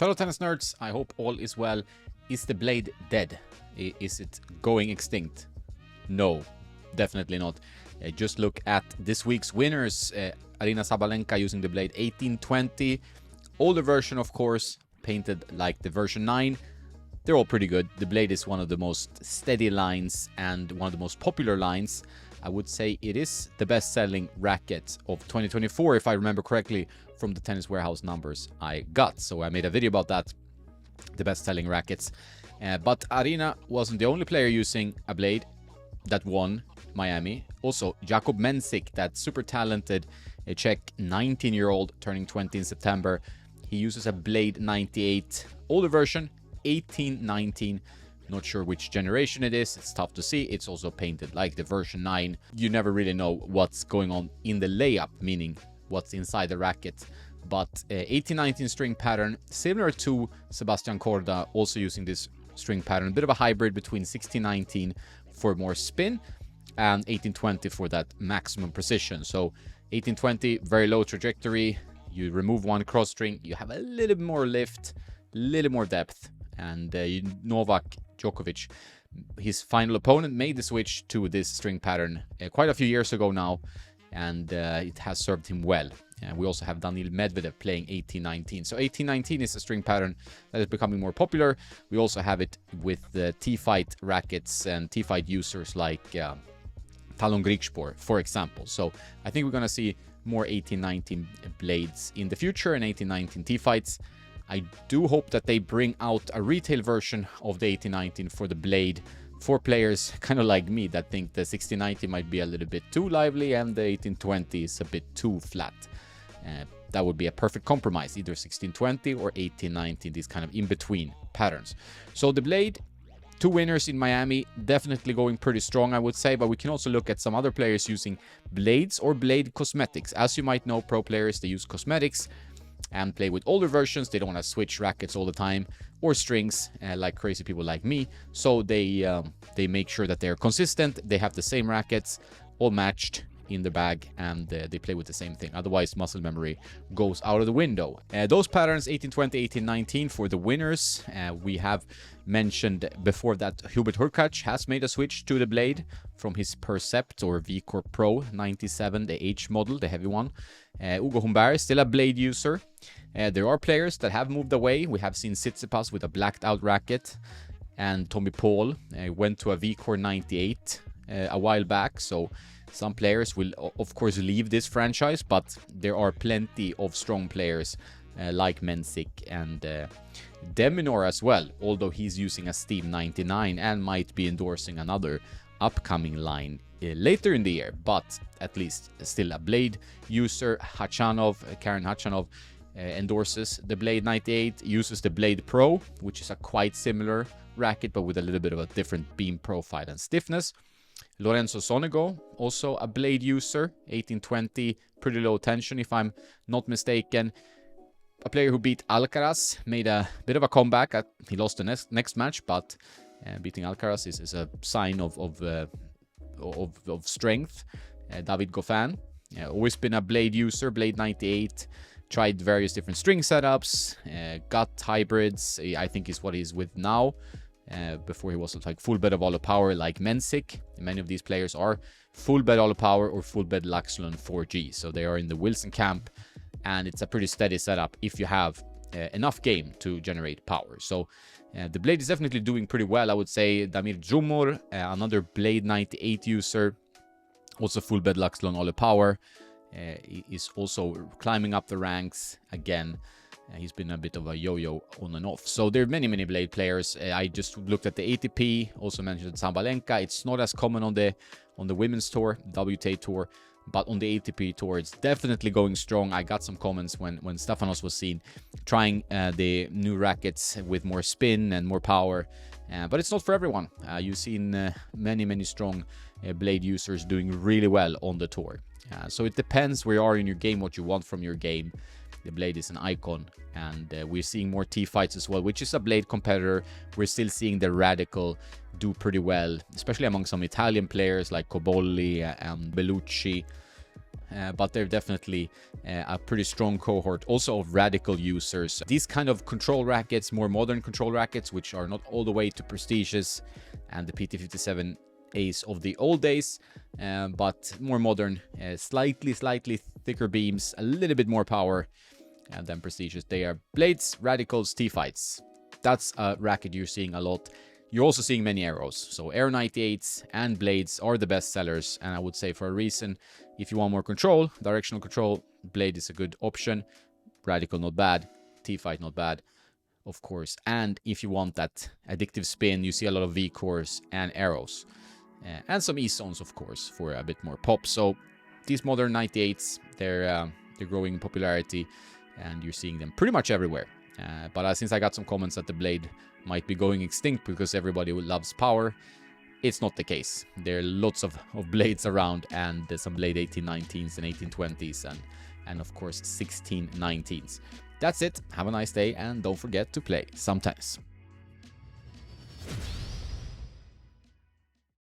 Fellow tennis nerds, I hope all is well. Is the blade dead? Is it going extinct? No, definitely not. Just look at this week's winners. Aryna Sabalenka using the blade 1820. Older version, of course, painted like the version 9. They're all pretty good. The blade is one of the most steady lines and one of the most popular lines. I would say it is the best-selling racket of 2024, if I remember correctly, from the Tennis Warehouse numbers I got. So I made a video about that, the best-selling rackets. But Aryna wasn't the only player using a blade that won Miami. Also, Jakub Mensik, that super talented Czech 19-year-old turning 20 in September. He uses a blade 98, older version, 1819. Not sure which generation it is. It's tough to see. It's also painted like the version 9. You never really know what's going on in the layup, meaning what's inside the racket. But 1819 string pattern, similar to Sebastian Korda, also using this string pattern. A bit of a hybrid between 1619 for more spin and 1820 for that maximum precision. So 1820, very low trajectory. You remove one cross string, you have a little more lift, a little more depth. And Novak Djokovic, his final opponent, made the switch to this string pattern quite a few years ago now, and it has served him well. We also have Daniil Medvedev playing 1819. So 1819 is a string pattern that is becoming more popular. We also have it with the T-Fight rackets and T-Fight users like Talon Grigspor, for example. So I think we're going to see more 1819 blades in the future and 1819 T-Fights. I do hope that they bring out a retail version of the 1819 for the blade for players kind of like me that think the 1690 might be a little bit too lively and the 1820 is a bit too flat. That would be a perfect compromise, either 1620 or 1819, these kind of in-between patterns. So the blade, 2 winners in Miami, definitely going pretty strong, I would say, but we can also look at some other players using blades or blade cosmetics. As you might know, pro players, they use cosmetics and play with older versions. They don't want to switch rackets all the time or strings like crazy people like me. So they make sure that they're consistent. They have the same rackets, all matched in the bag, and they play with the same thing. Otherwise, muscle memory goes out of the window. Those patterns, 1820, 1819 for the winners. We have mentioned before that Hubert Hurkacz has made a switch to the blade from his Percept or V-Core Pro 97, the H model, the heavy one. Ugo Humbert is still a blade user. There are players that have moved away. We have seen Tsitsipas with a blacked out racket, and Tommy Paul went to a V-Core 98 a while back. So some players will, of course, leave this franchise, but there are plenty of strong players like Mensik and Deminor as well, although he's using a Steam 99 and might be endorsing another upcoming line later in the year, but at least still a blade user. Karen Khachanov endorses the blade 98, uses the blade Pro, which is a quite similar racket but with a little bit of a different beam profile and stiffness. Lorenzo Sonego, also a blade user, 1820, pretty low tension if I'm not mistaken. A player who beat Alcaraz, made a bit of a comeback. He lost the next match, but beating Alcaraz is a sign of strength. David Goffin, always been a blade user, blade 98, tried various different string setups, got hybrids, I think is what he's with now. Before he was like full bed of all power like Mensik. Many of these players are full bed all power or full bed Laxalon 4G. So they are in the Wilson camp, and it's a pretty steady setup if you have enough game to generate power. So the blade is definitely doing pretty well, I would say. Damir Džumhur, another blade 98 user, also full bed Laxalon all power, is also climbing up the ranks again. He's been a bit of a yo-yo on and off. So there are many blade players. I just looked at the ATP, also mentioned Sabalenka. It's not as common on the women's tour, WTA tour, but on the ATP tour, it's definitely going strong. I got some comments when Stefanos was seen trying the new rackets with more spin and more power. But it's not for everyone. You've seen many strong blade users doing really well on the tour. So it depends where you are in your game, what you want from your game. The blade is an icon, and we're seeing more T-Fights as well, which is a blade competitor. We're still seeing the Radical do pretty well, especially among some Italian players like Cobolli and Bellucci. but they're definitely a pretty strong cohort also of radical users. These kind of control rackets, more modern control rackets, which are not all the way to prestigious and the PT57 Ace of the old days, but more modern, slightly thicker beams, a little bit more power than prestigious. They are blades, radicals, T-fights. That's a racket you're seeing a lot. You're also seeing many arrows. So Aero 98s and blades are the best sellers, and I would say for a reason. If you want more control, directional control, blade is a good option. Radical not bad, T-fight not bad, of course. And if you want that addictive spin, you see a lot of V-cores and arrows. And some E-zones, of course, for a bit more pop. So these modern 98s, they're growing in popularity, and you're seeing them pretty much everywhere. But since I got some comments that the blade might be going extinct because everybody loves power, it's not the case. There are lots of blades around, and there's some blade 1819s and 1820s, and of course 1619s. That's it. Have a nice day, and don't forget to play sometimes.